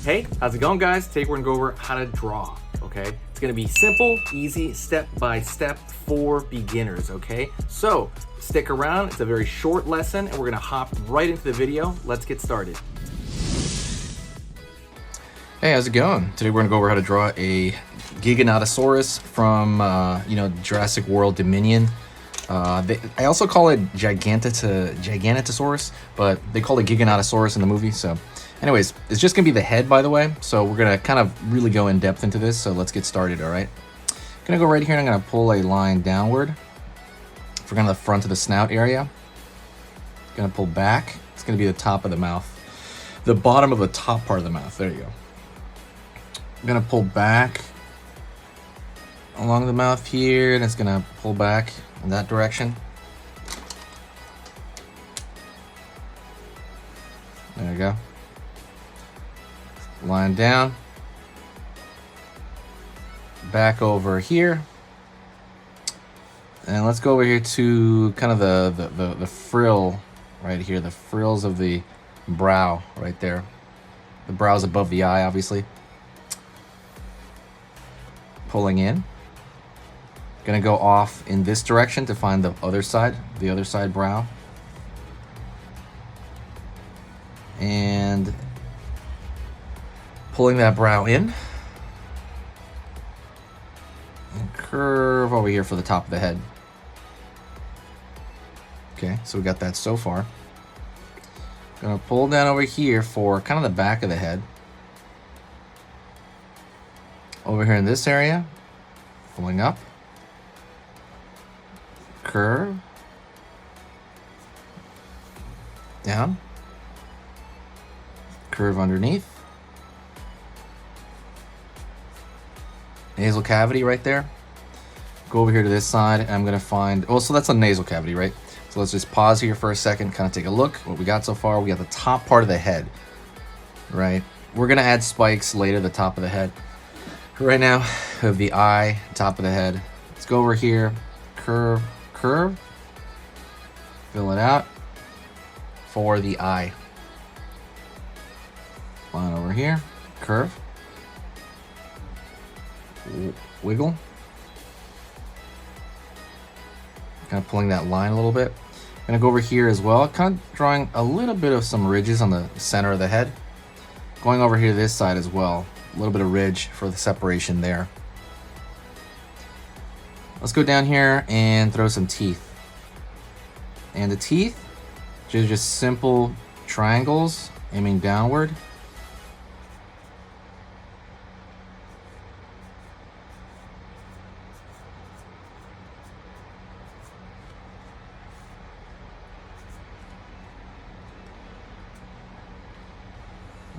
Hey, how's it going, guys? Today we're gonna go over how to draw, okay? It's gonna be simple, easy, step-by-step for beginners, okay? So, stick around, it's a very short lesson, and we're gonna hop right into the video. Let's get started. Hey, how's it going? Today we're gonna go over how to draw a Giganatosaurus from, Jurassic World Dominion. I also call it Giganatosaurus, but they call it Giganotosaurus in the movie. So, anyways, it's just gonna be the head, by the way. So we're gonna kind of really go in depth into this. So let's get started. All right. Gonna go right here, and I'm gonna pull a line downward for kind of the front of the snout area. Gonna pull back. It's gonna be the top of the mouth, the bottom of the top part of the mouth. There you go. I'm gonna pull back along the mouth here, and it's gonna pull back in that direction. There you go. Line down. Back over here. And let's go over here to kind of the frill right here, the frills of the brow right there. The brow's above the eye, obviously. Pulling in. Gonna go off in this direction to find the other side brow. And pulling that brow in. And curve over here for the top of the head. Okay, so we got that so far. Gonna pull down over here for kind of the back of the head. Over here in this area, pulling up. Curve. Down. Curve underneath. Nasal cavity right there. Go over here to this side, and I'm gonna find, oh, so that's a nasal cavity, right? So let's just pause here for a second, kind of take a look what we got so far. We got the top part of the head, right? We're gonna add spikes later, the top of the head. Right now, we have the eye, top of the head. Let's go over here, curve, fill it out for the eye. Line over here, curve, wiggle. Kind of pulling that line a little bit. Gonna go over here as well, kind of drawing a little bit of some ridges on the center of the head. Going over here this side as well. A little bit of ridge for the separation there. Let's go down here and throw some teeth. And the teeth, just simple triangles aiming downward.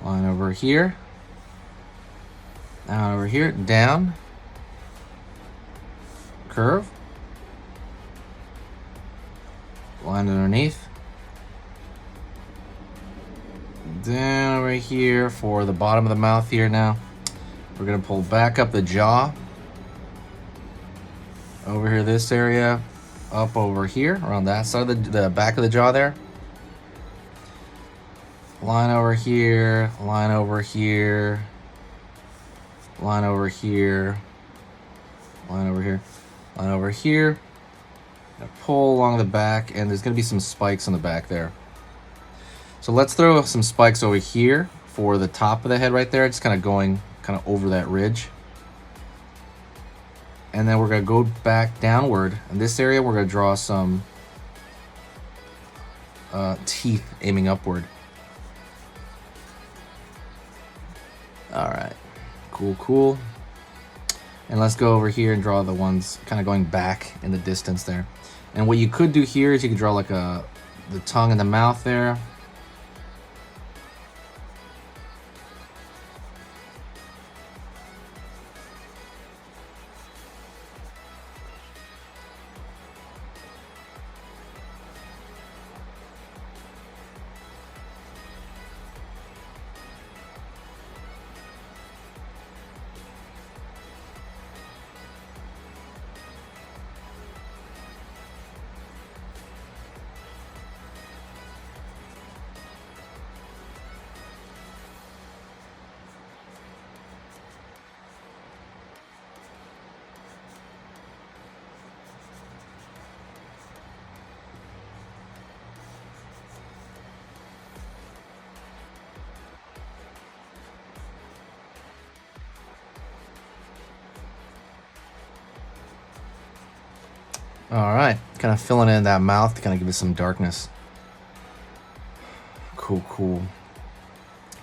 Line over here. Down over here, down, curve, line underneath, down over here for the bottom of the mouth here now. We're gonna pull back up the jaw, over here this area, up over here, around that side of the back of the jaw there. Line over here, line over here. Line over here, line over here, line over here. Gonna pull along the back, and there's gonna be some spikes on the back there. So let's throw some spikes over here for the top of the head right there. Just kind of going kind of over that ridge. And then we're gonna go back downward. In this area, we're gonna draw some teeth aiming upward. All right. Cool. And let's go over here and draw the ones kind of going back in the distance there. And what you could do here is you could draw like the tongue and the mouth there. All right, kind of filling in that mouth to kind of give it some darkness. Cool, cool.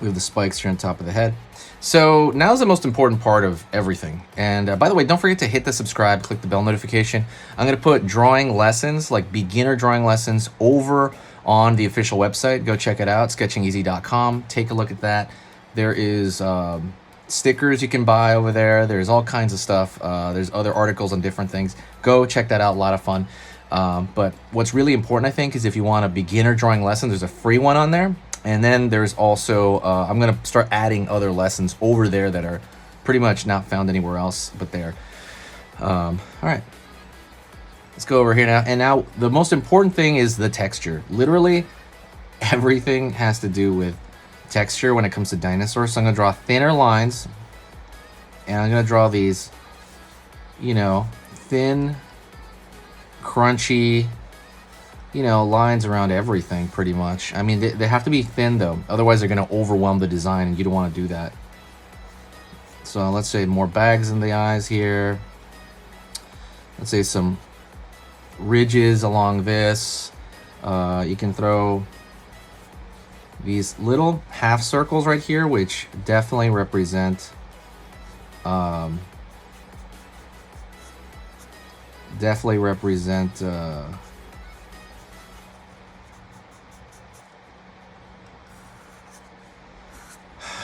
We have the spikes here on top of the head. So now's the most important part of everything. And by the way, don't forget to hit the subscribe, click the bell notification. I'm going to put drawing lessons, like beginner drawing lessons, over on the official website. Go check it out, sketchingeasy.com. Take a look at that. There is stickers you can buy over there. There's all kinds of stuff. There's other articles on different things. Go check that out. A lot of fun. But what's really important, I think, is if you want a beginner drawing lesson, there's a free one on there. And then there's also, I'm going to start adding other lessons over there that are pretty much not found anywhere else but there. All right. Let's go over here now. And now the most important thing is the texture. Literally everything has to do with texture when it comes to dinosaurs. So I'm going to draw thinner lines. And I'm going to draw these, you know, thin, crunchy, you know, lines around everything pretty much. I mean, they have to be thin though. Otherwise they're going to overwhelm the design and you don't want to do that. So let's say more bags in the eyes here. Let's say some ridges along this. You can throw these little half circles right here, which definitely represent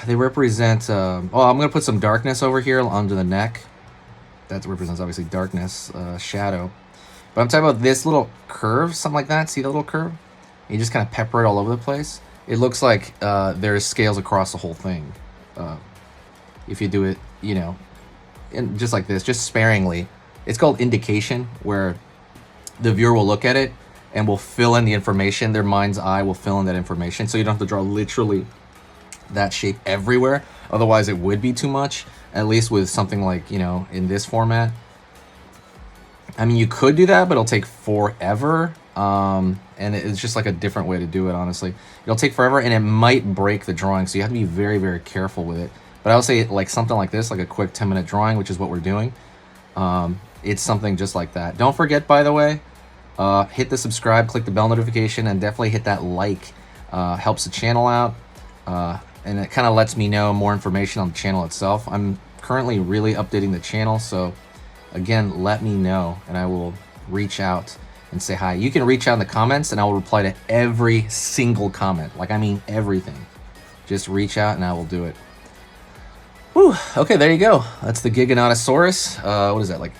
they represent, oh, I'm going to put some darkness over here under the neck. That represents, obviously, darkness, shadow. But I'm talking about this little curve, something like that. See the little curve? You just kind of pepper it all over the place. It looks like there's scales across the whole thing. If you do it, you know, just like this, just sparingly. It's called indication, where the viewer will look at it and will fill in the information. Their mind's eye will fill in that information. So you don't have to draw literally that shape everywhere. Otherwise it would be too much, at least with something like, you know, in this format. I mean, you could do that, but it'll take forever. And it's just like a different way to do it, honestly. It'll take forever and it might break the drawing. So you have to be very, very careful with it. But I would say like something like this, like a quick 10-minute drawing, which is what we're doing. It's something just like that. Don't forget, by the way, hit the subscribe, click the bell notification, and definitely hit that like. Helps the channel out. And it kind of lets me know more information on the channel itself. I'm currently really updating the channel, so again, let me know and I will reach out and say hi. You can reach out in the comments and I will reply to every single comment. Like, I mean everything. Just reach out and I will do it. Whew. Okay, there you go. That's the Giganatosaurus. What is that, like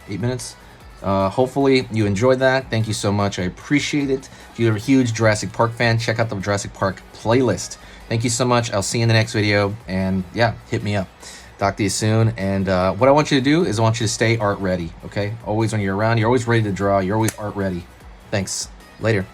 8 minutes? Hopefully you enjoyed that. Thank you so much. I appreciate it. If you're a huge Jurassic Park fan, check out the Jurassic Park playlist. Thank you so much. I'll see you in the next video. And yeah, hit me up. Talk to you soon. And what I want you to do is I want you to stay art ready. Okay? Always when you're around, you're always ready to draw. You're always art ready. Thanks. Later.